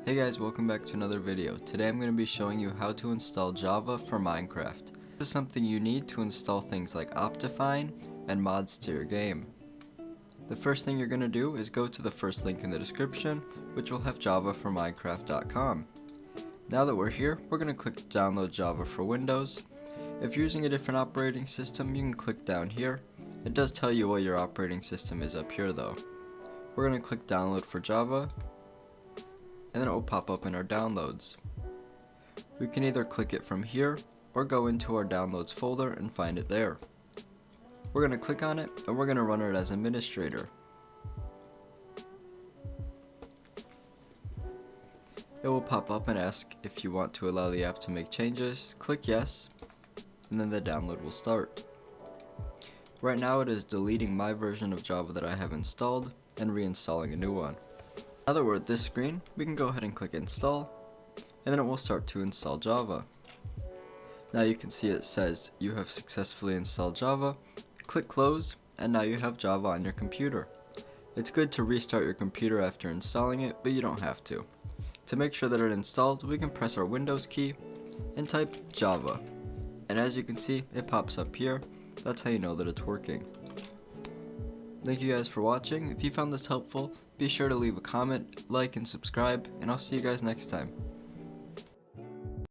Hey guys, welcome back to another video. Today I'm going to be showing you how to install Java for Minecraft. This is something you need to install things like Optifine and mods to your game. The first thing you're going to do is go to the first link in the description, which will have javaforminecraft.com. Now that we're here, we're going to click download Java for Windows. If you're using a different operating system, you can click down here. It does tell you what your operating system is up here though. We're going to click download for Java, and then it will pop up in our downloads. We can either click it from here or go into our downloads folder and find it there. We're going to click on it and we're going to run it as administrator. It will pop up and ask if you want to allow the app to make changes. Click yes, and then the download will start. Right now it is deleting my version of Java that I have installed and reinstalling a new one. Now that we're at this screen, we can go ahead and click install, and then it will start to install Java. Now you can see it says you have successfully installed Java. Click close, and now you have Java on your computer. It's good to restart your computer after installing it, but you don't have to. To make sure that it's installed, we can press our Windows key and type Java. And as you can see, it pops up here. That's how you know that it's working. Thank you guys for watching. If you found this helpful, be sure to leave a comment, like, and subscribe, and I'll see you guys next time.